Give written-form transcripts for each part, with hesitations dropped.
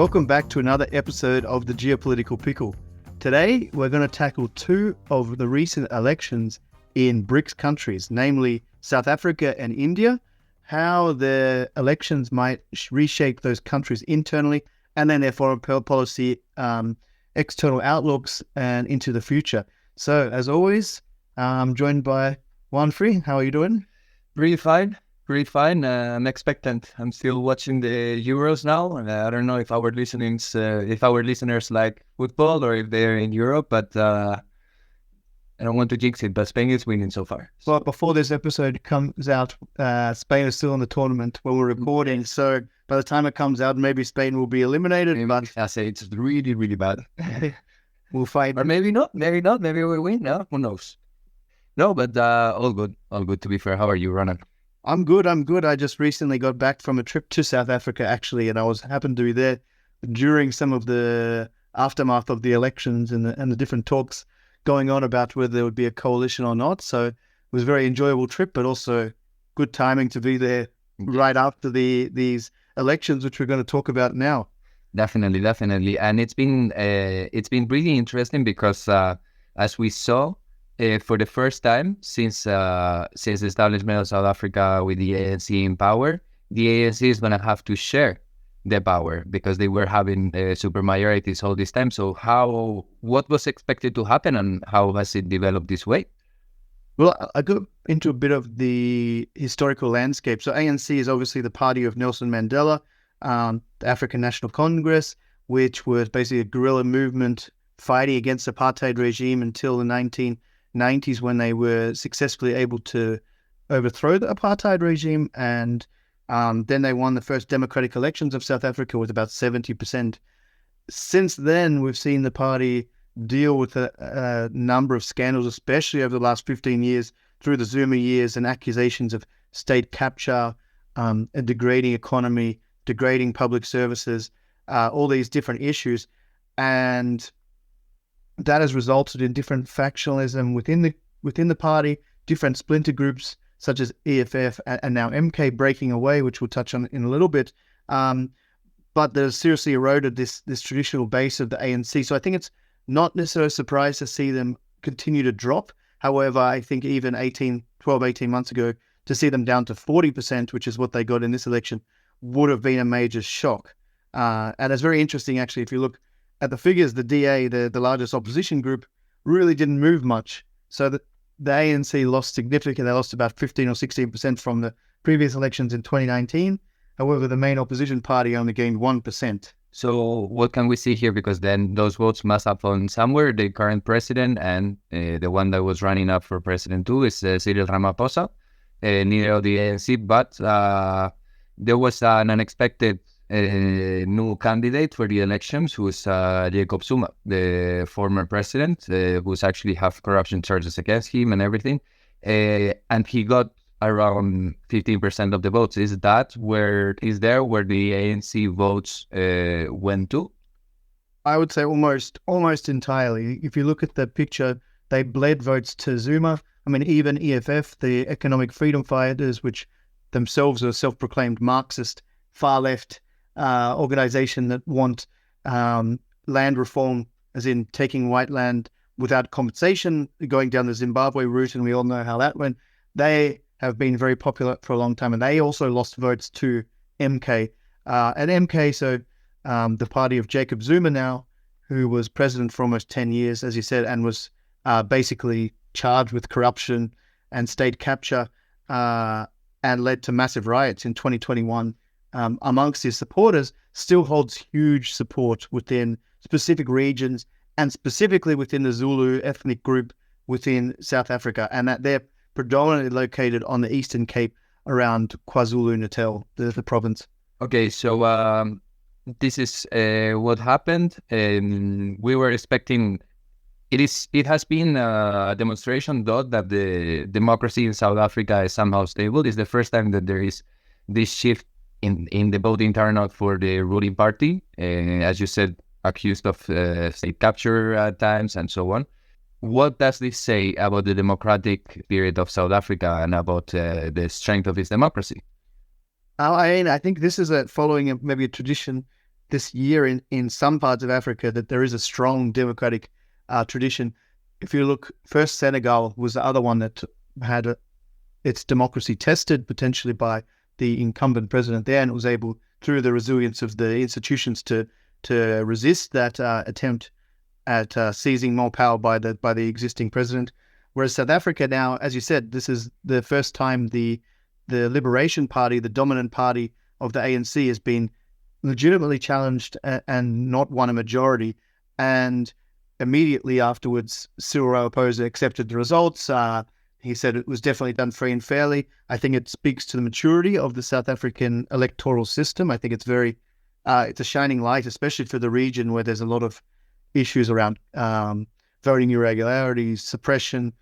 Welcome back to another episode of the Geopolitical Pickle. Today, we're going to tackle two of the recent elections in BRICS countries, namely South Africa and India, how the elections might reshape those countries internally, and then their foreign policy, external outlooks, and into the future. So, as always, I'm joined by Juan Free. How are you doing? Pretty fine. I'm expectant. I'm still watching the Euros now. I don't know if our listeners like football or if they're in Europe, but I don't want to jinx it. But Spain is winning so far. Well, before this episode comes out, Spain is still in the tournament when we're recording. So by the time it comes out, maybe Spain will be eliminated. But I say it's really, really bad. We'll fight. Or maybe not. Maybe we'll win. No, who knows? No, but all good. All good. To be fair, how are you, Ronan? I'm good. I just recently got back from a trip to South Africa, actually, and I happened to be there during some of the aftermath of the elections and the different talks going on about whether there would be a coalition or not. So it was a very enjoyable trip, but also good timing to be there right after these elections, which we're going to talk about now. Definitely, and it's been really interesting because as we saw. For the first time since the establishment of South Africa with the ANC in power, the ANC is going to have to share the power because they were having supermajorities all this time. So what was expected to happen and how has it developed this way? Well, I go into a bit of the historical landscape. So ANC is obviously the party of Nelson Mandela, the African National Congress, which was basically a guerrilla movement fighting against the apartheid regime until the 1990s when they were successfully able to overthrow the apartheid regime, and then they won the first democratic elections of South Africa with about 70%. Since then, we've seen the party deal with a number of scandals, especially over the last 15 years through the Zuma years and accusations of state capture, a degrading economy, degrading public services, all these different issues. And that has resulted in different factionalism within the party, different splinter groups such as EFF and now MK breaking away, which we'll touch on in a little bit. But they've seriously eroded this traditional base of the ANC. So I think it's not necessarily a surprise to see them continue to drop. However, I think even 18 months ago, to see them down to 40%, which is what they got in this election, would have been a major shock. And it's very interesting, actually, if you look at the figures, the DA, the largest opposition group, really didn't move much. So the ANC lost significantly. They lost about 15 or 16% from the previous elections in 2019. However, the main opposition party only gained 1%. So what can we see here? Because then those votes must have gone somewhere. The current president and the one that was running up for president too is Cyril Ramaphosa, leader of the ANC. But there was an unexpected new candidate for the elections, who's Jacob Zuma, the former president, who's actually have corruption charges against him and everything. And he got around 15% of the votes. Is that where the ANC votes went to? I would say almost entirely. If you look at the picture, they bled votes to Zuma. I mean, even EFF, the Economic Freedom Fighters, which themselves are self-proclaimed Marxist, far-left organization that want land reform, as in taking white land without compensation, going down the Zimbabwe route, and we all know how that went. They have been very popular for a long time, and they also lost votes to MK. And MK, so the party of Jacob Zuma now, who was president for almost 10 years, as you said, and was basically charged with corruption and state capture, and led to massive riots in 2021. Amongst his supporters, still holds huge support within specific regions and specifically within the Zulu ethnic group within South Africa, and that they're predominantly located on the Eastern Cape around KwaZulu-Natal, the province. Okay, so this is what happened. We were expecting. It has been a demonstration, though, that the democracy in South Africa is somehow stable. It's the first time that there is this shift in the voting turnout for the ruling party, as you said, accused of state capture at times and so on. What does this say about the democratic period of South Africa and about the strength of its democracy? I think this is following maybe a tradition this year in some parts of Africa that there is a strong democratic tradition. If you look, first Senegal was the other one that had its democracy tested potentially by the incumbent president there, and it was able, through the resilience of the institutions, to resist that attempt at seizing more power by the existing president. Whereas South Africa now, as you said, this is the first time the Liberation Party, the dominant party of the ANC, has been legitimately challenged and not won a majority. And immediately afterwards, Cyril Ramaphosa accepted the results. He said it was definitely done free and fairly. I think it speaks to the maturity of the South African electoral system. I think it's it's a shining light, especially for the region where there's a lot of issues around voting irregularities, suppression,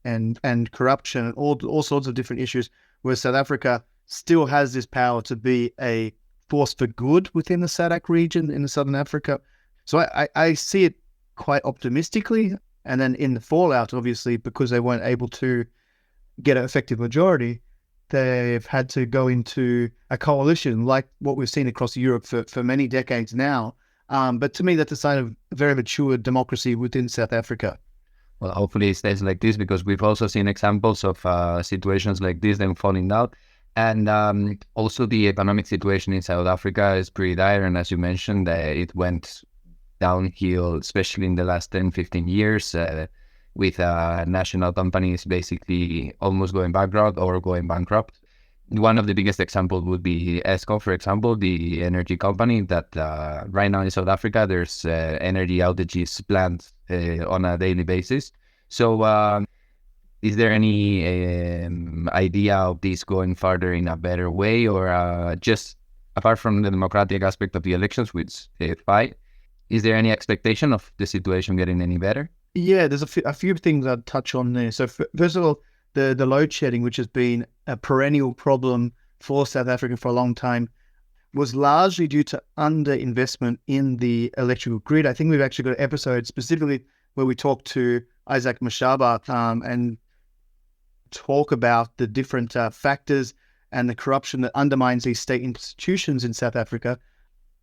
and corruption, and all sorts of different issues, where South Africa still has this power to be a force for good within the SADC region in Southern Africa. So I see it quite optimistically. And then in the fallout, obviously, because they weren't able to get an effective majority, they've had to go into a coalition like what we've seen across Europe for many decades now. But to me, that's a sign of very mature democracy within South Africa. Well, hopefully it stays like this, because we've also seen examples of situations like this then falling down. And also the economic situation in South Africa is pretty dire. And as you mentioned, it went downhill, especially in the last 10, 15 years, with national companies basically almost going bankrupt or going bankrupt. One of the biggest examples would be Eskom, for example, the energy company that right now in South Africa, there's energy outages planned on a daily basis. So is there any idea of this going further in a better way, or just apart from the democratic aspect of the elections, which fine, is there any expectation of the situation getting any better? Yeah, there's a few things I'd touch on there. So first of all, the load shedding, which has been a perennial problem for South Africa for a long time, was largely due to underinvestment in the electrical grid. I think we've actually got an episode specifically where we talk to Isaac Mashaba and talk about the different factors and the corruption that undermines these state institutions in South Africa.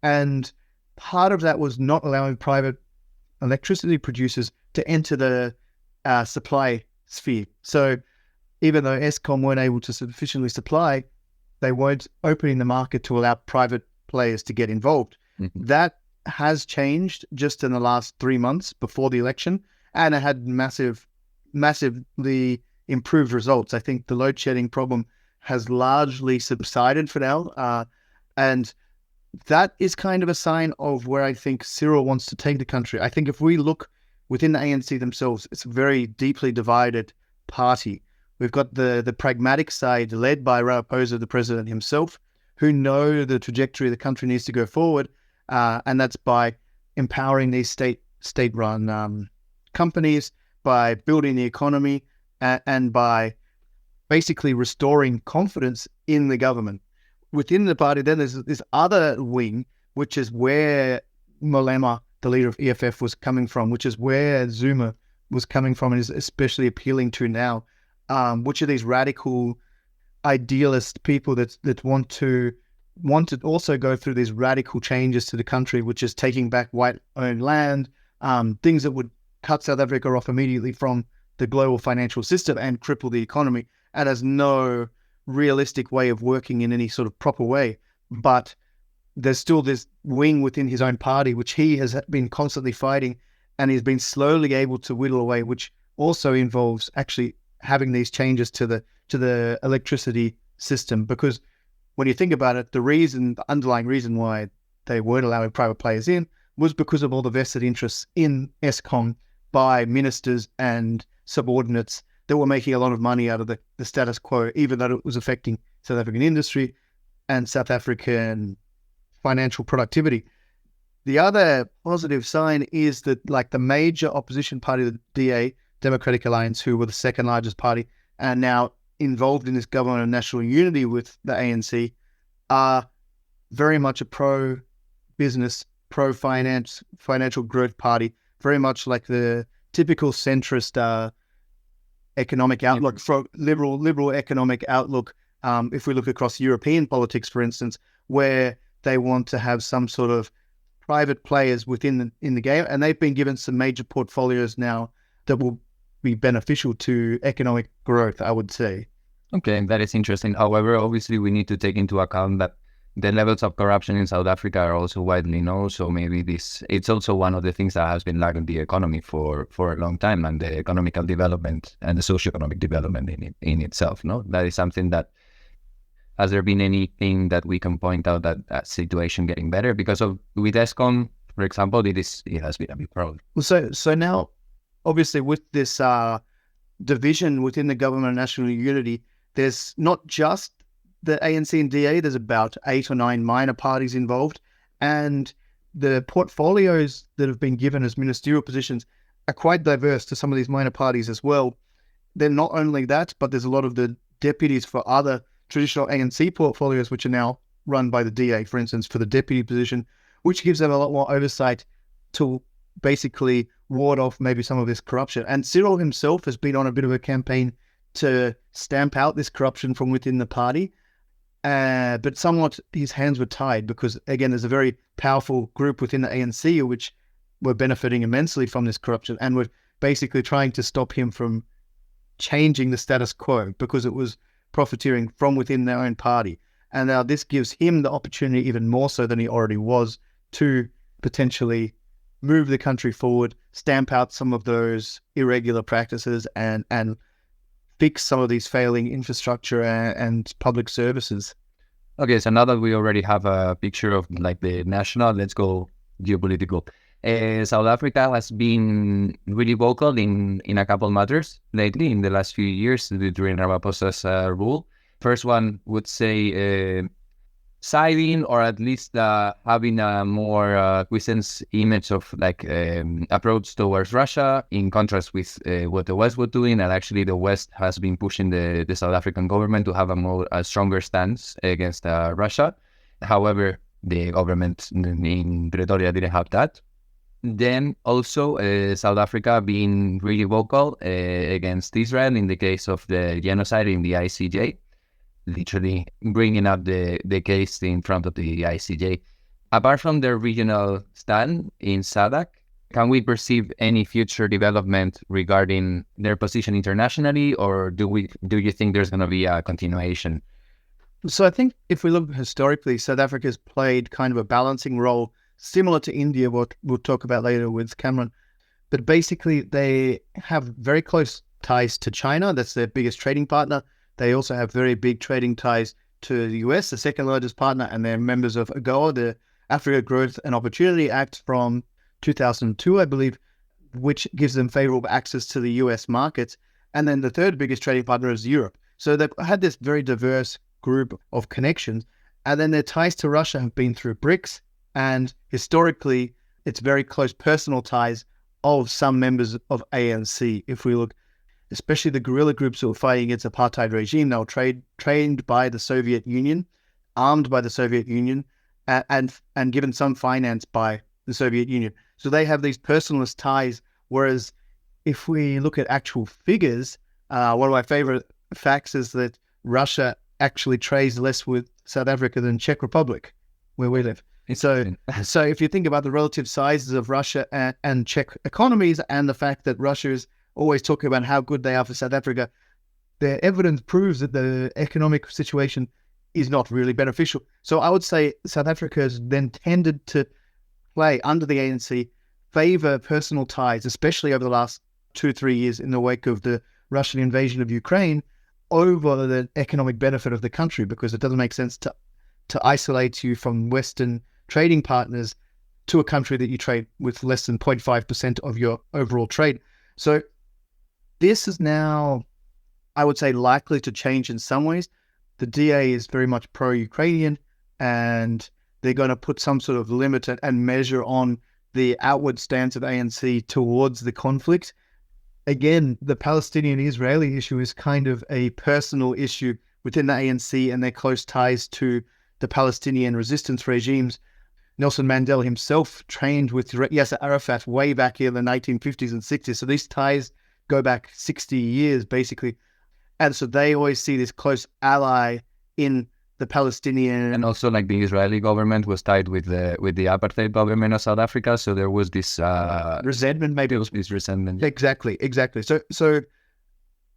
And part of that was not allowing private electricity producers to enter the supply sphere. So even though Eskom weren't able to sufficiently supply, they weren't opening the market to allow private players to get involved. Mm-hmm. That has changed just in the last 3 months before the election, and it had massively improved results. I think the load shedding problem has largely subsided for now, and that is kind of a sign of where I think Cyril wants to take the country. I think if we look within the ANC themselves, it's a very deeply divided party. We've got the pragmatic side led by Ramaphosa, the president himself, who know the trajectory the country needs to go forward, and that's by empowering these state-run companies, by building the economy, and by basically restoring confidence in the government. Within the party, then there's this other wing, which is where Malema, the leader of EFF, was coming from, which is where Zuma was coming from and is especially appealing to now, which are these radical idealist people that want to also go through these radical changes to the country, which is taking back white-owned land, things that would cut South Africa off immediately from the global financial system and cripple the economy, and has no realistic way of working in any sort of proper way. But there's still this wing within his own party, which he has been constantly fighting, and he's been slowly able to whittle away, which also involves actually having these changes to the electricity system. Because when you think about it, the underlying reason why they weren't allowing private players in was because of all the vested interests in Eskom by ministers and subordinates that were making a lot of money out of the status quo, even though it was affecting South African industry and South African financial productivity. The other positive sign is that, like, the major opposition party, the DA, Democratic Alliance, who were the second largest party, and now involved in this government of national unity with the ANC, are very much a pro-business, pro-finance, financial growth party, very much like the typical centrist economic outlook, liberal economic outlook. If we look across European politics, for instance, where they want to have some sort of private players in the game, and they've been given some major portfolios now that will be beneficial to economic growth, I would say. Okay, that is interesting. However, obviously, we need to take into account that the levels of corruption in South Africa are also widely known. So maybe it's also one of the things that has been lagging the economy for a long time, and the economical development and the socioeconomic development in itself. No, that is something that, has there been anything that we can point out that situation getting better? Because with ESCOM, for example, it has been a big problem. Well, so now, obviously, with this division within the government of national unity, there's not just the ANC and DA, there's about 8 or 9 minor parties involved, and the portfolios that have been given as ministerial positions are quite diverse to some of these minor parties as well. They're not only that, but there's a lot of the deputies for other traditional ANC portfolios, which are now run by the DA, for instance, for the deputy position, which gives them a lot more oversight to basically ward off maybe some of this corruption. And Cyril himself has been on a bit of a campaign to stamp out this corruption from within the party. But somewhat his hands were tied because, again, there's a very powerful group within the ANC which were benefiting immensely from this corruption and were basically trying to stop him from changing the status quo because it was profiteering from within their own party. And now this gives him the opportunity, even more so than he already was, to potentially move the country forward, stamp out some of those irregular practices and fix some of these failing infrastructure and public services. Okay, so now that we already have a picture of like the national, let's go geopolitical. South Africa has been really vocal in a couple matters lately in the last few years during Ramaphosa's rule. First one would say siding or at least having a more quiescent image of like approach towards Russia in contrast with what the West was doing. And actually the West has been pushing the South African government to have a stronger stance against Russia. However, the government in Pretoria didn't have that. Then also South Africa being really vocal against Israel in the case of the genocide in the ICJ, literally bringing up the case in front of the ICJ. Apart from their regional stand in SADC, can we perceive any future development regarding their position internationally, or do you think there's going to be a continuation? So I think if we look historically, South Africa's played kind of a balancing role similar to India, what we'll talk about later with Cameron. But basically, they have very close ties to China. That's their biggest trading partner. They also have very big trading ties to the US, the second largest partner, and they're members of AGOA, the Africa Growth and Opportunity Act from 2002, I believe, which gives them favorable access to the US markets. And then the third biggest trading partner is Europe. So they've had this very diverse group of connections. And then their ties to Russia have been through BRICS. And historically, it's very close personal ties of some members of ANC. If we look, especially the guerrilla groups who were fighting against the apartheid regime, they were trained by the Soviet Union, armed by the Soviet Union, and given some finance by the Soviet Union. So they have these personalist ties. Whereas if we look at actual figures, one of my favorite facts is that Russia actually trades less with South Africa than Czech Republic, where we live. So if you think about the relative sizes of Russia and Czech economies, and the fact that Russia is always talking about how good they are for South Africa, the evidence proves that the economic situation is not really beneficial. So I would say South Africa has then tended to play under the ANC, favor personal ties, especially over the last 2-3 years in the wake of the Russian invasion of Ukraine, over the economic benefit of the country, because it doesn't make sense to isolate you from Western trading partners to a country that you trade with less than 0.5% of your overall trade. So this is now, I would say, likely to change in some ways. The DA is very much pro-Ukrainian, and they're going to put some sort of limit and measure on the outward stance of ANC towards the conflict. Again, the Palestinian-Israeli issue is kind of a personal issue within the ANC and their close ties to the Palestinian resistance regimes. Nelson Mandela himself trained with Yasser Arafat way back here in the 1950s and 60s. So these ties go back 60 years, basically. And so they always see this close ally in the Palestinian, and also like the Israeli government was tied with the apartheid government of South Africa, so there was this resentment, maybe. There was this resentment. Exactly. So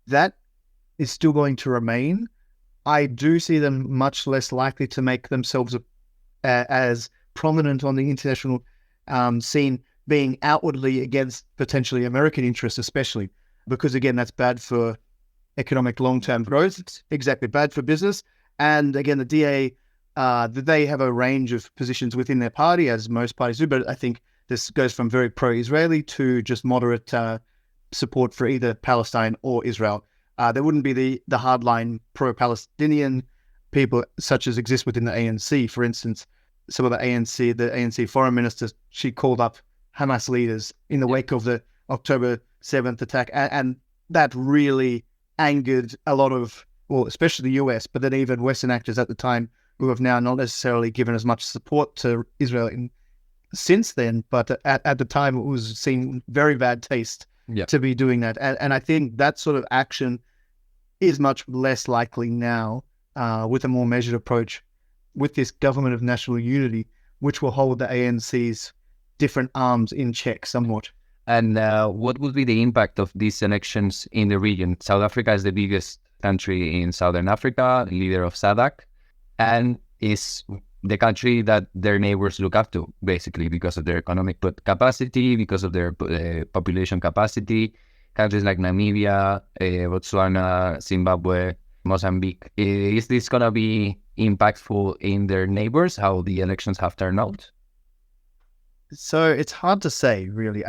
that is still going to remain. I do see them much less likely to make themselves as prominent on the international scene, being outwardly against potentially American interests, especially because, again, that's bad for economic long-term growth. It's exactly bad for business. And again, the DA, they have a range of positions within their party, as most parties do, but I think this goes from very pro-Israeli to just moderate support for either Palestine or Israel. There wouldn't be the hardline pro-Palestinian people such as exist within the ANC. For instance, some of the ANC foreign minister, she called up Hamas leaders in the wake of the October 7th attack. And that really angered a lot of, well, especially the US, but then even Western actors at the time who have now not necessarily given as much support to Israel since then. But at the time, it was seen very bad taste to be doing that. And I think that sort of action is much less likely now with a more measured approach with this government of national unity, which will hold the ANC's different arms in check somewhat. And what would be the impact of these elections in the region? South Africa is the biggest country in Southern Africa, leader of SADC, and is the country that their neighbors look up to, basically, because of their economic capacity, because of their population capacity. Countries like Namibia, Botswana, Zimbabwe, Mozambique. Is this going to be impactful in their neighbors, how the elections have turned out? So it's hard to say, really.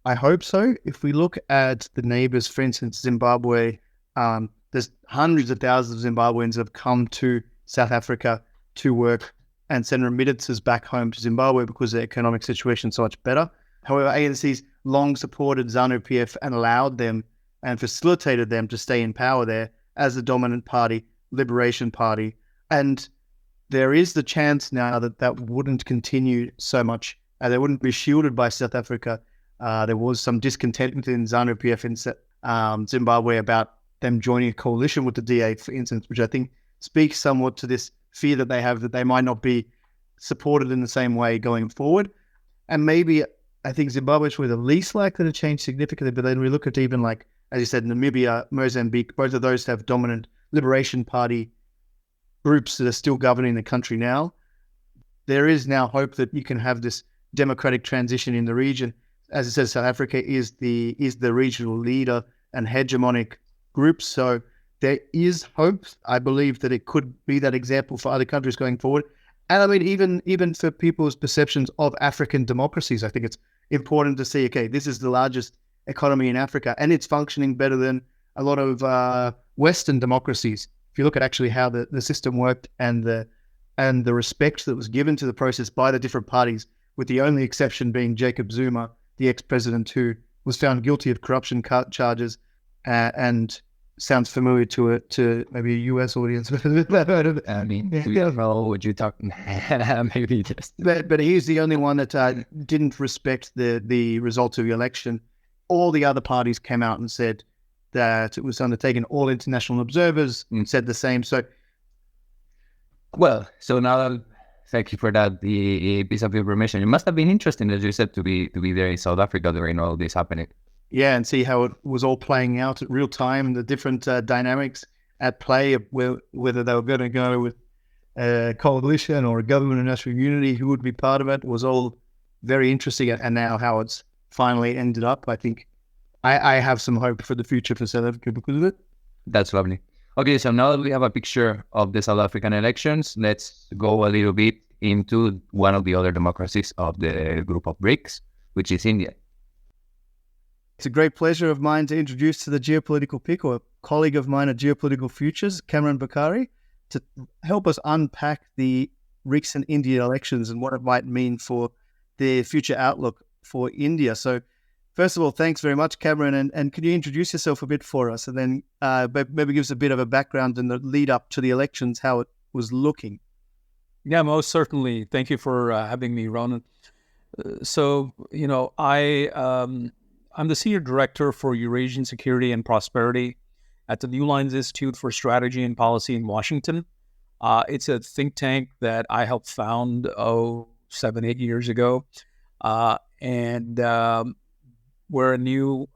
I hope so. If we look at the neighbors, for instance, Zimbabwe, there's hundreds of thousands of Zimbabweans that have come to South Africa to work and send remittances back home to Zimbabwe because their economic situation is so much better. However, ANC's long supported ZANU-PF and allowed them and facilitated them to stay in power there as the dominant party, Liberation Party. And there is the chance now that that wouldn't continue so much. They wouldn't be shielded by South Africa. There was some discontent within ZANU-PF in Zimbabwe about them joining a coalition with the DA, for instance, which I think speaks somewhat to this fear that they have that they might not be supported in the same way going forward. And maybe I think Zimbabwe were the least likely to change significantly, but then we look at even like, as you said, Namibia, Mozambique, both of those have dominant Liberation Party groups that are still governing the country now. There is now hope that you can have this democratic transition in the region. As I said, South Africa is the regional leader and hegemonic group. So there is hope. I believe that it could be that example for other countries going forward. And I mean, even for people's perceptions of African democracies, I think it's important to see, okay, this is the largest economy in Africa and it's functioning better than a lot of Western democracies. If you look at actually how the system worked and the respect that was given to the process by the different parties, with the only exception being Jacob Zuma, the ex-president who was found guilty of corruption charges and sounds familiar to maybe a US audience. I mean, would you talk? Maybe just. But he's the only one that didn't respect the results of the election. All the other parties came out and said that it was undertaken. All international observers said the same. So, well, so now, thank you for that the piece of information. It must have been interesting, as you said, to be there in South Africa during all this happening. Yeah, and see how it was all playing out at real time, the different dynamics at play, whether they were going to go with a coalition or a government of national unity, who would be part of it, was all very interesting. And now how it's finally ended up, I think I have some hope for the future for South Africa because of it. That's lovely. Okay, so now that we have a picture of the South African elections, let's go a little bit into one of the other democracies of the group of BRICS, which is India. It's a great pleasure of mine to introduce to the Geopolitical Pick, or a colleague of mine at Geopolitical Futures, Cameron Bakari, to help us unpack the recent Indian elections and what it might mean for the future outlook for India. So first of all, thanks very much, Cameron. And could you introduce yourself a bit for us and then maybe give us a bit of a background in the lead up to the elections, how it was looking? Yeah, most certainly. Thank you for having me, Ronan. I'm the Senior Director for Eurasian Security and Prosperity at the New Lines Institute for Strategy and Policy in Washington. It's a think tank that I helped found 7, 8 years ago, and we're a new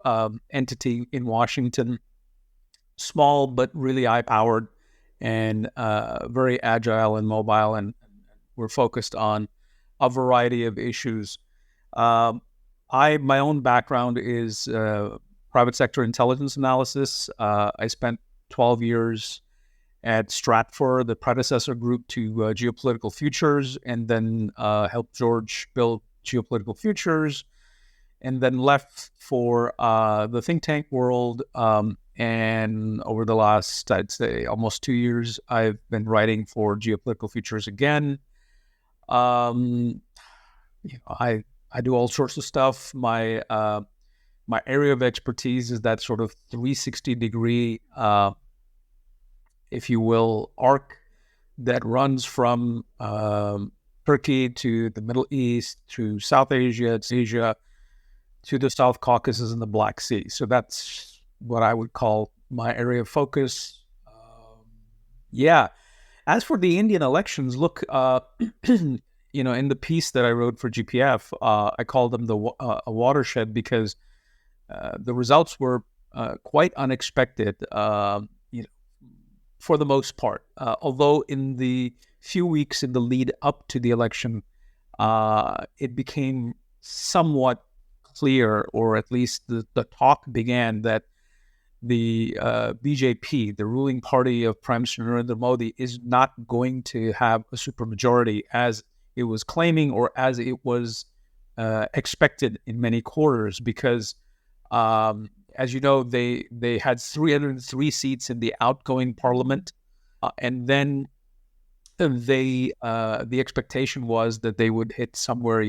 entity in Washington, small but really high-powered and very agile and mobile, and we're focused on a variety of issues. My own background is private sector intelligence analysis. I spent 12 years at Stratfor, the predecessor group to Geopolitical Futures, and then helped George build Geopolitical Futures, and then left for the think tank world. And over the last, I'd say, almost 2 years, I've been writing for Geopolitical Futures again. I do all sorts of stuff. My area of expertise is that sort of 360-degree, if you will, arc that runs from Turkey to the Middle East to South Asia, to the South Caucasus and the Black Sea. So that's what I would call my area of focus. As for the Indian elections, look, in the piece that I wrote for GPF, I called them a watershed because the results were quite unexpected, for the most part. Although in the few weeks in the lead up to the election, it became somewhat clear, or at least the talk began, that the BJP, the ruling party of Prime Minister Narendra Modi, is not going to have a supermajority as it was claiming, or as it was expected in many quarters, because as you know, they had 303 seats in the outgoing parliament, and then the expectation was that they would hit somewhere,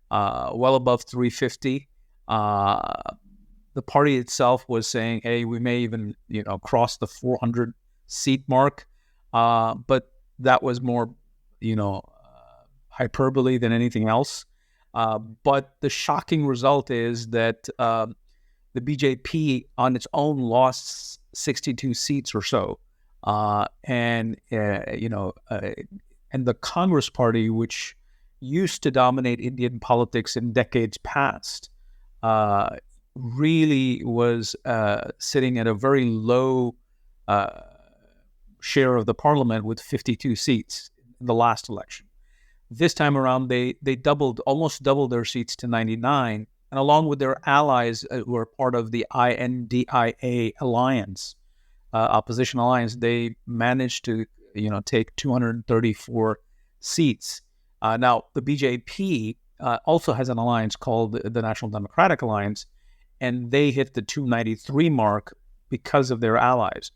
well above 350. The party itself was saying, hey, we may even, cross the 400 seat mark. But that was more, hyperbole than anything else. But the shocking result is that the BJP on its own lost 62 seats or so. And the Congress Party, which used to dominate Indian politics in decades past, really was sitting at a very low share of the parliament, with 52 seats in the last election. This time around, they almost doubled their seats to 99, and along with their allies who are part of the INDIA alliance, opposition alliance, they managed to take 234 seats. Now the BJP also has an alliance called the National Democratic Alliance, and they hit the 293 mark because of their allies.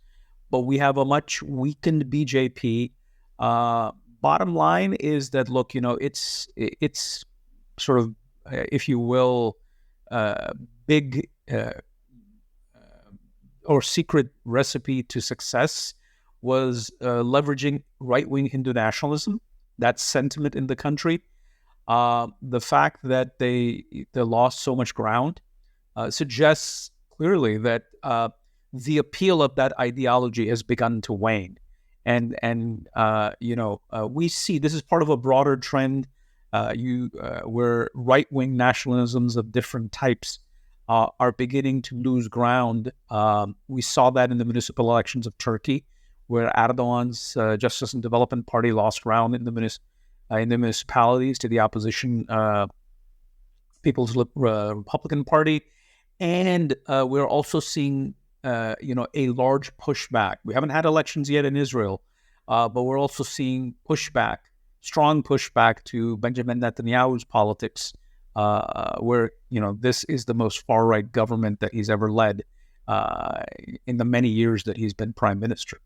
But we have a much weakened BJP. Bottom line is that, look, it's sort of, if you will, big or secret recipe to success was leveraging right-wing Hindu nationalism, that sentiment in the country. The fact that they lost so much ground suggests clearly that the appeal of that ideology has begun to wane, and we see this is part of a broader trend where right-wing nationalisms of different types are beginning to lose ground. We saw that in the municipal elections of Turkey, where Erdogan's Justice and Development Party lost ground in the municipalities to the opposition People's Republican Party. And we're also seeing, a large pushback. We haven't had elections yet in Israel, but we're also seeing strong pushback to Benjamin Netanyahu's politics, where, this is the most far-right government that he's ever led in the many years that he's been prime minister.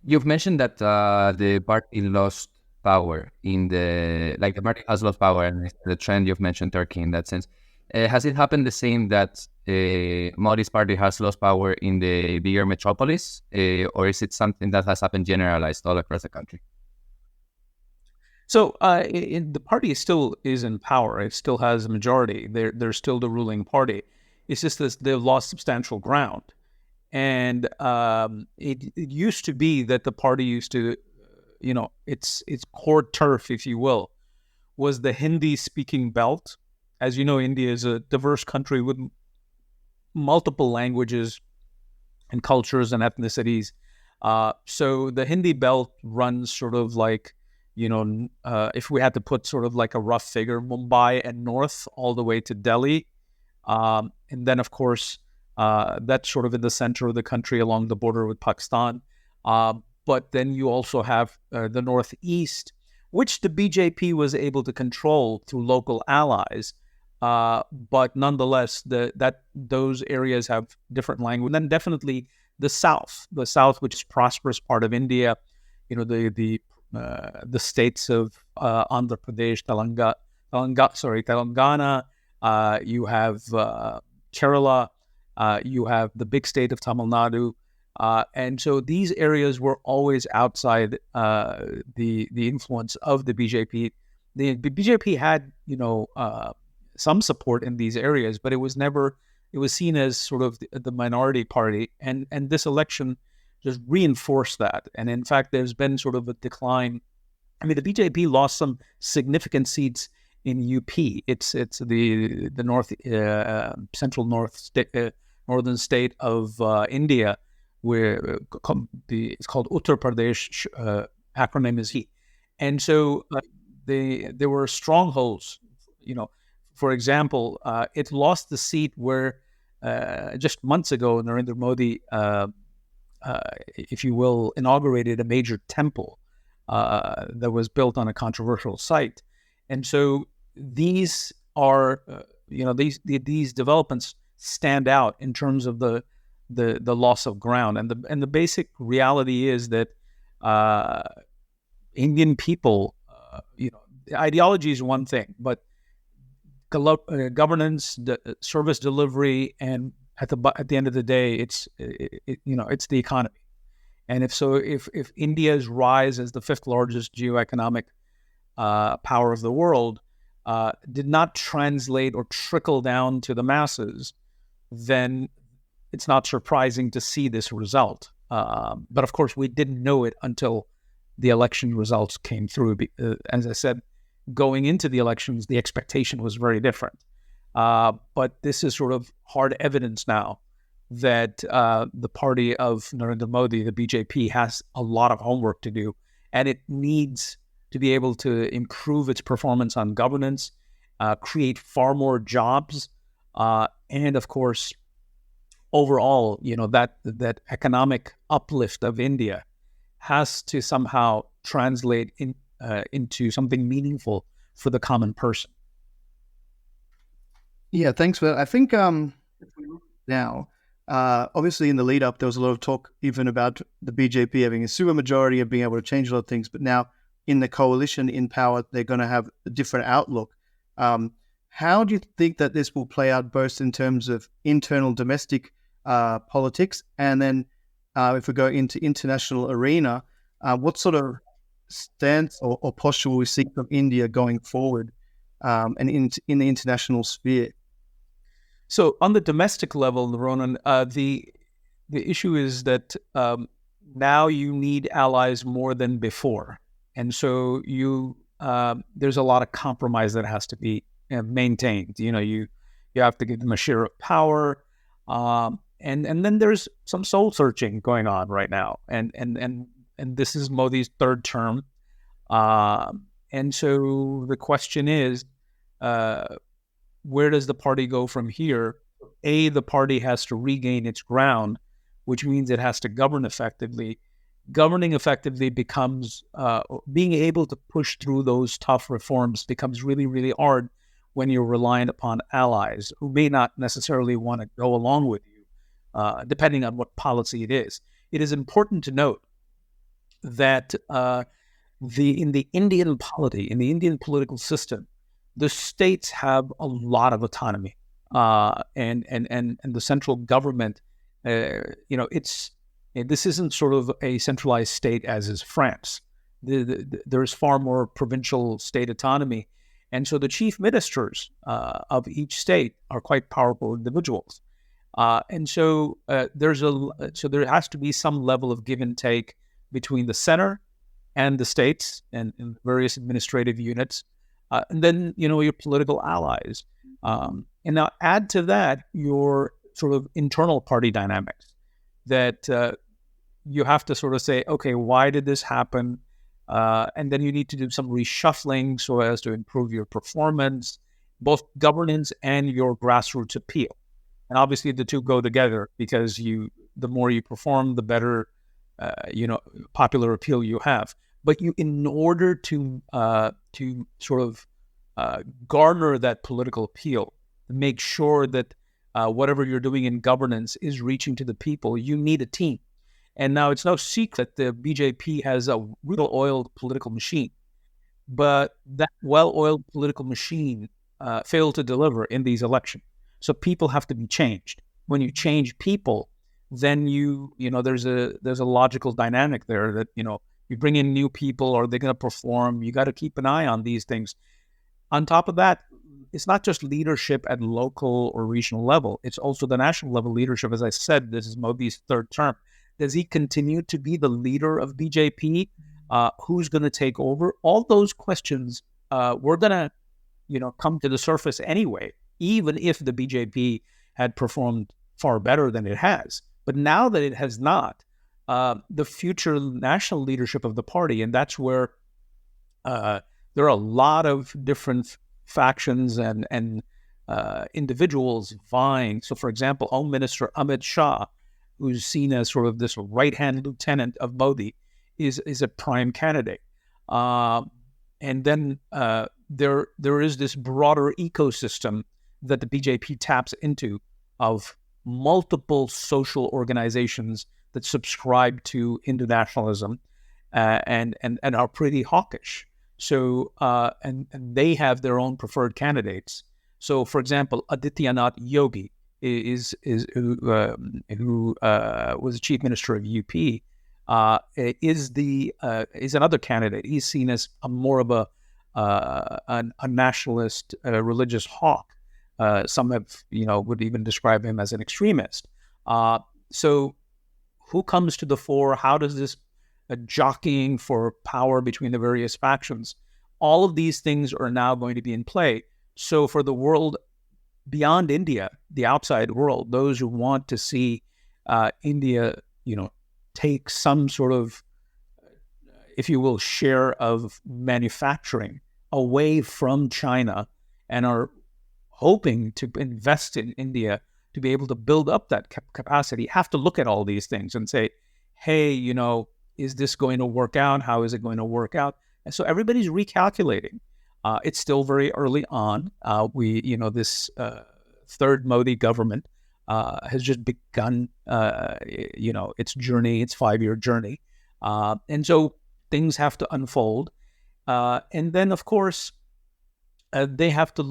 You've mentioned that the party lost power the party has lost power, and the trend you've mentioned Turkey in that sense. Has it happened the same that Modi's party has lost power in the bigger metropolis, or is it something that has happened generalized all across the country? So the party still is in power. It still has a majority. They're still the ruling party. It's just that they've lost substantial ground. And it used to be that the party used to, its core turf, if you will, was the Hindi-speaking belt. As you know, India is a diverse country with multiple languages and cultures and ethnicities. So the Hindi belt runs sort of like, if we had to put sort of like a rough figure, Mumbai and north all the way to Delhi. And then, of course, that's sort of in the center of the country along the border with Pakistan. But then you also have the Northeast, which the BJP was able to control through local allies. But nonetheless, those areas have different language. And then definitely the South, which is prosperous part of India, the states of Andhra Pradesh, Telangana. You have Kerala. You have the big state of Tamil Nadu. And so these areas were always outside the influence of the BJP. The BJP had, some support in these areas, but it was seen as sort of the minority party. And this election just reinforced that. And in fact, there's been sort of a decline. I mean, the BJP lost some significant seats in UP. It's the north central northern state of India, where it's called Uttar Pradesh. Acronym is HE, and so there were strongholds. For example, it lost the seat where just months ago Narendra Modi, if you will, inaugurated a major temple that was built on a controversial site, and so these are these developments stand out in terms of the loss of ground, and the basic reality is that Indian people, ideology is one thing, but governance, service delivery, and at the end of the day, it's the economy. And if India's rise as the fifth largest geoeconomic power of the world did not translate or trickle down to the masses, then it's not surprising to see this result. But of course, we didn't know it until the election results came through. As I said, going into the elections, the expectation was very different. But this is sort of hard evidence now that the party of Narendra Modi, the BJP, has a lot of homework to do, and it needs to be able to improve its performance on governance, create far more jobs, and of course, overall, that economic uplift of India has to somehow translate into something meaningful for the common person. Yeah, thanks for that. I think now, obviously in the lead up, there was a lot of talk even about the BJP having a supermajority and being able to change a lot of things. But now in the coalition in power, they're going to have a different outlook. How do you think that this will play out both in terms of internal domestic politics, and then if we go into international arena, what sort of stance or posture will we see from India going forward and in the international sphere? So on the domestic level, Ronan, the issue is that now you need allies more than before. And so there's a lot of compromise that has to be maintained. You have to give them a share of power. And then there's some soul searching going on right now. And this is Modi's third term. And so the question is, where does the party go from here? The party has to regain its ground, which means it has to govern effectively. Governing effectively becomes, being able to push through those tough reforms becomes really, really hard when you're reliant upon allies who may not necessarily want to go along with you, depending on what policy it is. It is important to note that in the Indian polity, in the Indian political system, the states have a lot of autonomy, and the central government, this isn't sort of a centralized state as is France. There's far more provincial state autonomy, and so the chief ministers of each state are quite powerful individuals. So there has to be some level of give and take between the center and the states and various administrative units, and then your political allies. And now add to that your sort of internal party dynamics that you have to sort of say, okay, why did this happen? And then you need to do some reshuffling so as to improve your performance, both governance and your grassroots appeal. And obviously the two go together because the more you perform, the better, popular appeal you have. But in order to sort of garner that political appeal, make sure that whatever you're doing in governance is reaching to the people, you need a team. And now it's no secret the BJP has a well-oiled political machine, but that well-oiled political machine failed to deliver in these elections. So people have to be changed. When you change people, then there's a logical dynamic there that you bring in new people. Are they going to perform? You got to keep an eye on these things. On top of that, it's not just leadership at local or regional level. It's also the national level leadership. As I said, this is Modi's third term. Does he continue to be the leader of BJP? Who's going to take over? All those questions were going to, come to the surface anyway, even if the BJP had performed far better than it has. But now that it has not, the future national leadership of the party, and that's where there are a lot of different factions and individuals vying. So, for example, Home Minister Amit Shah, who's seen as sort of this right-hand lieutenant of Modi, is a prime candidate. And then there is this broader ecosystem that the BJP taps into of multiple social organizations that subscribe to Hindu nationalism and are pretty hawkish. So and they have their own preferred candidates. So, for example, Adityanath Yogi is who was the chief minister of UP, is another candidate. He's seen as more of a nationalist, religious hawk. Some have, would even describe him as an extremist. So, who comes to the fore? How does this jockeying for power between the various factions? All of these things are now going to be in play. So, for the world beyond India, the outside world, those who want to see India, take some sort of, if you will, share of manufacturing away from China and are hoping to invest in India to be able to build up that capacity, have to look at all these things and say, hey, is this going to work out? How is it going to work out? And so everybody's recalculating. It's still very early on. This third Modi government has just begun, its journey, its 5-year journey. And so things have to unfold. And then, of course, they have to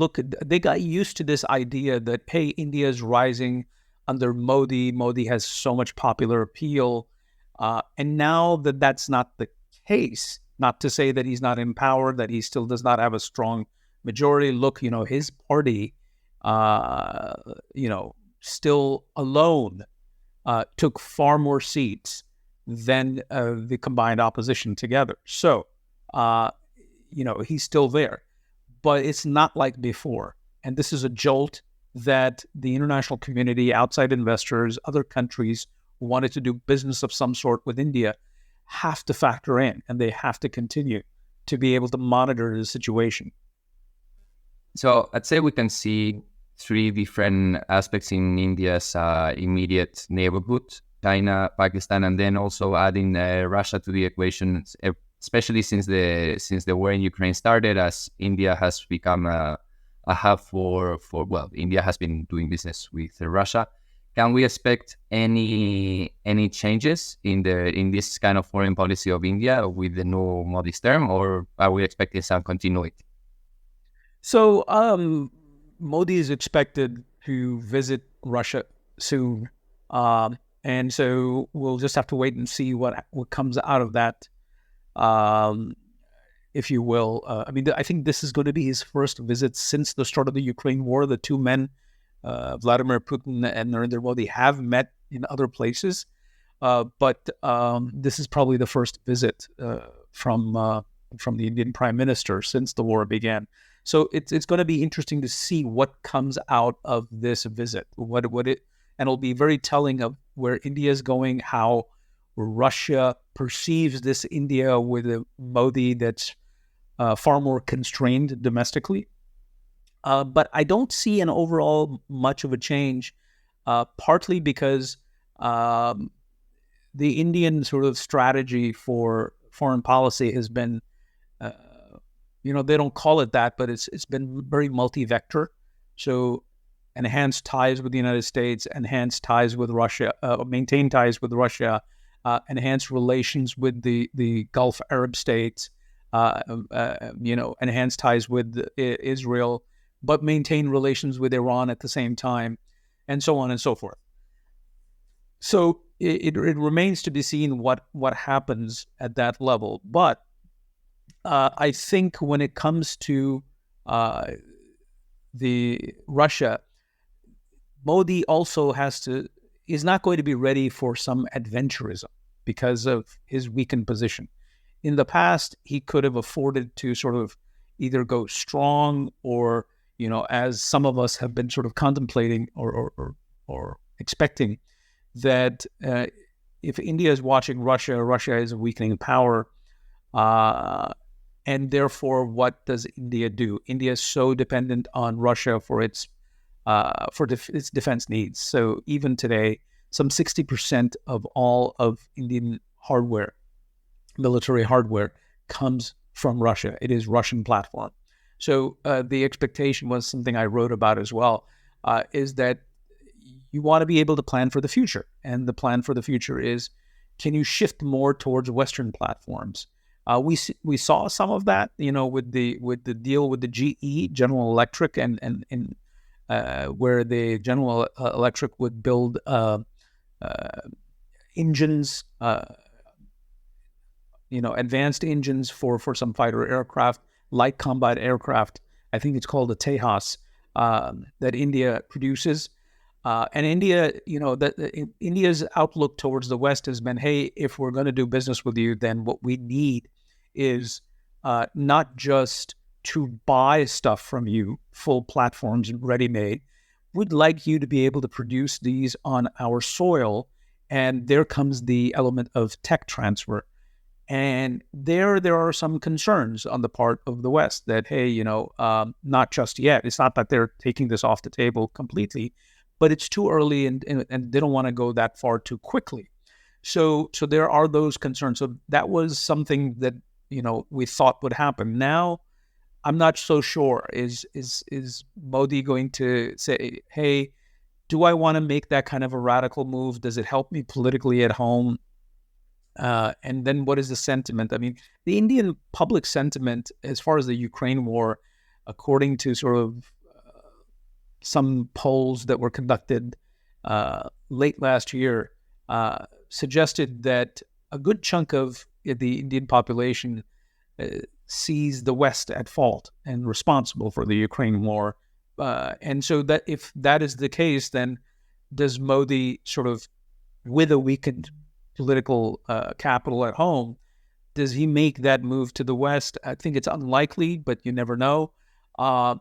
they got used to this idea that, hey, India is rising under Modi. Modi has so much popular appeal. And now that that's not the case, not to say that he's not empowered, that he still does not have a strong majority. Look, his party, still alone took far more seats than the combined opposition together. So, he's still there. But it's not like before. And this is a jolt that the international community, outside investors, other countries who wanted to do business of some sort with India have to factor in, and they have to continue to be able to monitor the situation. So I'd say we can see three different aspects in India's immediate neighborhood, China, Pakistan, and then also adding Russia to the equation, especially since the war in Ukraine started, as India has become a hub for India has been doing business with Russia. Can we expect any changes in this kind of foreign policy of India with the new Modi's term, or are we expecting some continuity? So Modi is expected to visit Russia soon, and so we'll just have to wait and see what comes out of that. If you will. I think this is going to be his first visit since the start of the Ukraine war. The two men Vladimir Putin and Narendra Modi have met in other places, but this is probably the first visit from the Indian Prime Minister since the war began. So it's going to be interesting to see what comes out of this visit. And it'll be very telling of where India is going, how Russia perceives this India with a Modi that's far more constrained domestically. But I don't see an overall much of a change, partly because the Indian sort of strategy for foreign policy has been, they don't call it that, but it's been very multi-vector. So enhance ties with the United States, enhance ties with Russia, maintain ties with Russia, enhance relations with the Gulf Arab states, enhance ties with Israel, but maintain relations with Iran at the same time, and so on and so forth. So it remains to be seen what happens at that level. But I think when it comes to the Russia, Modi also is not going to be ready for some adventurism because of his weakened position. In the past, he could have afforded to sort of either go strong or, as some of us have been sort of contemplating or expecting, that if India is watching Russia, Russia is a weakening power. And therefore, what does India do? India is so dependent on Russia for its defense needs. So even today, some 60% of all of Indian hardware, military hardware, comes from Russia. It is Russian platform. So the expectation was something I wrote about as well, is that you want to be able to plan for the future. And the plan for the future is, can you shift more towards Western platforms? We saw some of that, with the deal with the GE, General Electric, and where the General Electric would build engines, advanced engines for some fighter aircraft, light combat aircraft. I think it's called the Tejas, that India produces. And India, India's outlook towards the West has been, hey, if we're going to do business with you, then what we need is not just to buy stuff from you, full platforms ready-made. We'd like you to be able to produce these on our soil. And there comes the element of tech transfer. And there are some concerns on the part of the West that, hey, not just yet. It's not that they're taking this off the table completely, but it's too early and they don't want to go that far too quickly. So there are those concerns. So that was something that, we thought would happen. Now, I'm not so sure. Is Modi going to say, hey, do I want to make that kind of a radical move? Does it help me politically at home? And then what is the sentiment? I mean, the Indian public sentiment as far as the Ukraine war, according to sort of some polls that were conducted late last year, suggested that a good chunk of the Indian population sees the West at fault and responsible for the Ukraine war. And so that if that is the case, then does Modi sort of, with a weakened political capital at home, does he make that move to the West? I think it's unlikely, but you never know.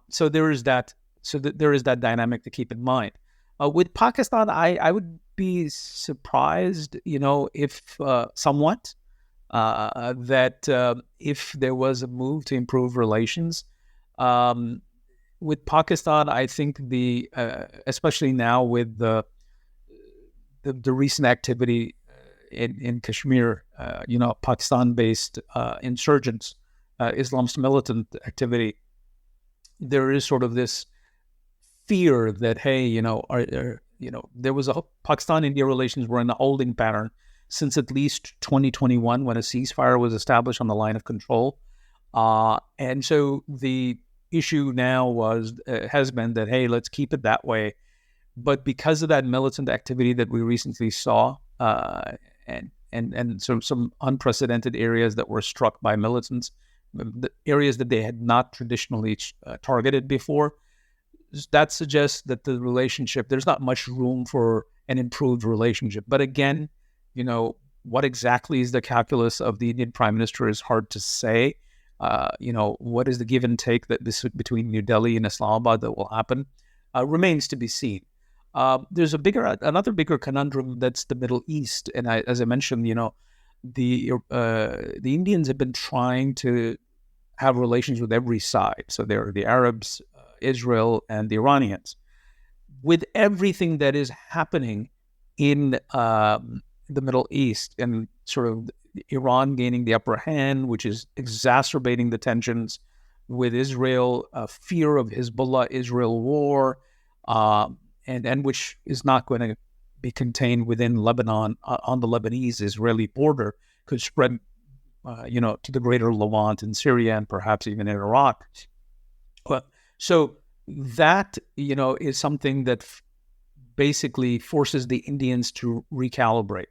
So there is that. So there is that dynamic to keep in mind. With Pakistan, I would be surprised, if somewhat that if there was a move to improve relations with Pakistan. I think especially now with the recent activity in Kashmir, Pakistan-based insurgents, Islamist militant activity, there is sort of this fear that, hey, there was Pakistan-India relations were in a holding pattern since at least 2021 when a ceasefire was established on the line of control. And so the issue now has been that, hey, let's keep it that way. But because of that militant activity that we recently saw, and some unprecedented areas that were struck by militants, the areas that they had not traditionally targeted before, that suggests that the relationship, there's not much room for an improved relationship. But again, what exactly is the calculus of the Indian prime minister is hard to say. What is the give and take that this between New Delhi and Islamabad that will happen remains to be seen. There's another bigger conundrum, that's the Middle East, and as I mentioned, the Indians have been trying to have relations with every side. So there are the Arabs, Israel, and the Iranians. With everything that is happening in the Middle East and sort of Iran gaining the upper hand, which is exacerbating the tensions with Israel, fear of Hezbollah-Israel war, and which is not going to be contained within Lebanon on the Lebanese-Israeli border, could spread, to the greater Levant in Syria and perhaps even in Iraq. So that, is something that basically forces the Indians to recalibrate.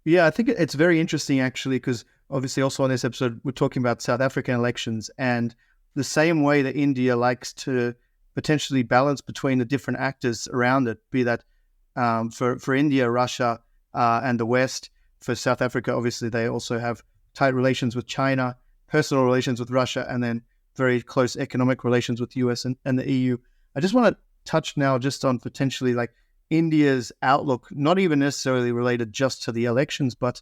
Yeah, I think it's very interesting, actually, because obviously also on this episode, we're talking about South African elections, and the same way that India likes to potentially balance between the different actors around it, be that for India, Russia, and the West. For South Africa, obviously, they also have tight relations with China, personal relations with Russia, and then very close economic relations with the US and the EU. I just want to touch now just on potentially like India's outlook, not even necessarily related just to the elections, but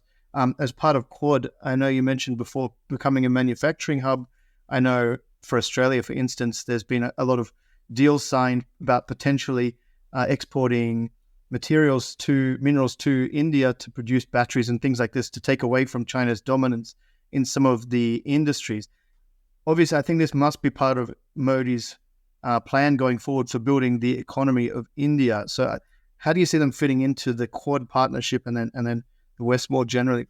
as part of Quad. I know you mentioned before becoming a manufacturing hub. I know for Australia, for instance, there's been a lot of deals signed about potentially exporting minerals to India to produce batteries and things like this, to take away from China's dominance in some of the industries. Obviously, I think this must be part of Modi's plan going forward for building the economy of India. So how do you see them fitting into the Quad partnership and then the West more generally?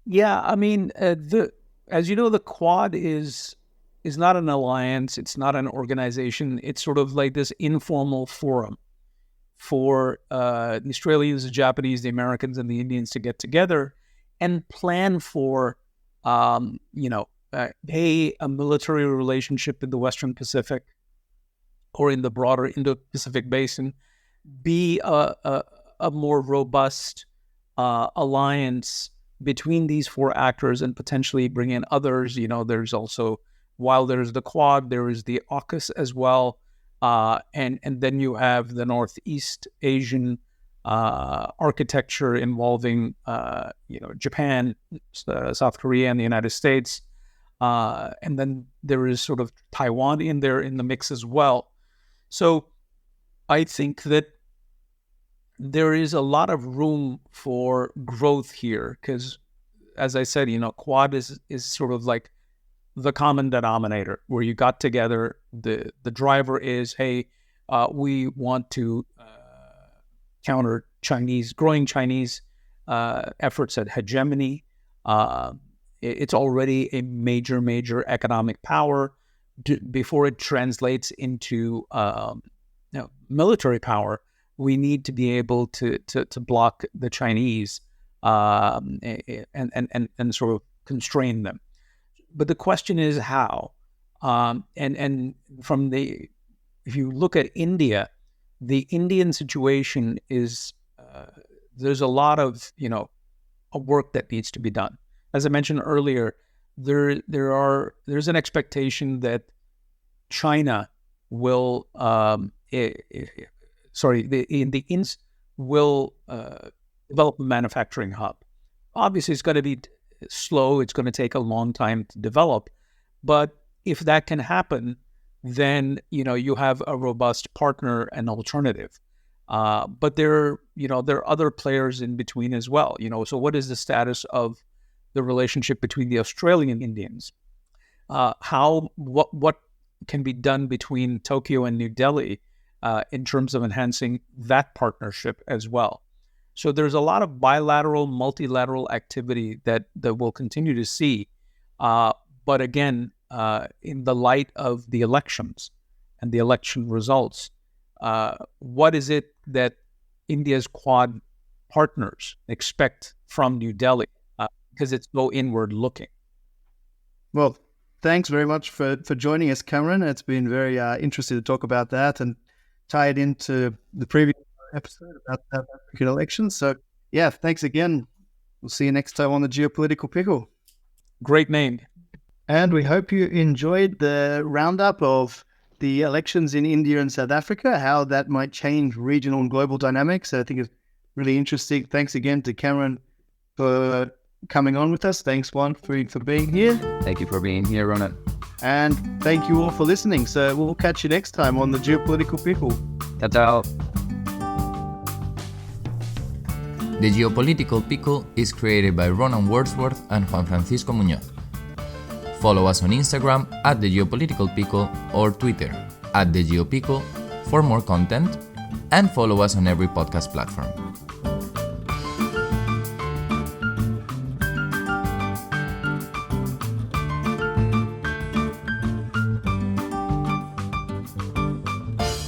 Yeah, I mean, as you know, the Quad is not an alliance. It's not an organization. It's sort of like this informal forum for the Australians, the Japanese, the Americans, and the Indians to get together and plan for, a military relationship in the Western Pacific or in the broader Indo-Pacific basin, be a more robust alliance between these four actors and potentially bring in others. There's also, while there's the Quad, there is the AUKUS as well. And then you have the Northeast Asian architecture involving, Japan, South Korea, and the United States. And then there is sort of Taiwan in there in the mix as well. So I think that there is a lot of room for growth here because, as I said, Quad is sort of like the common denominator where you got together. The driver is, hey, we want to counter growing Chinese efforts at hegemony. It's already a major economic power. Before it translates into military power, we need to be able to block the Chinese and sort of constrain them. But the question is how. And from if you look at India, the Indian situation is there's a lot of work that needs to be done. As I mentioned earlier, there's an expectation that China will the Indians will develop a manufacturing hub. Obviously, it's going to be slow. It's going to take a long time to develop. But if that can happen, then, you have a robust partner and alternative. But there are other players in between as well. So what is the status of the relationship between the Australian Indians? What can be done between Tokyo and New Delhi in terms of enhancing that partnership as well? So there's a lot of bilateral, multilateral activity that we'll continue to see. But again, in the light of the elections and the election results, what is it that India's Quad partners expect from New Delhi? Because it's so inward looking. Well, thanks very much for joining us, Cameron. It's been very interesting to talk about that and tie it into the previous episode about South African elections. So, yeah, thanks again. We'll see you next time on the Geopolitical Pickle. Great name. And we hope you enjoyed the roundup of the elections in India and South Africa, how that might change regional and global dynamics. I think it's really interesting. Thanks again to Cameron for coming on with us. Thanks, Juan, for being here. Thank you for being here, Ronan. And thank you all for listening. So we'll catch you next time on the Geopolitical Pickle. Ciao. The Geopolitical Pickle is created by Ronan Wordsworth and Juan Francisco Muñoz. Follow us on Instagram at The Geopolitical Pickle or Twitter at The Geopickle for more content, and follow us on every podcast platform.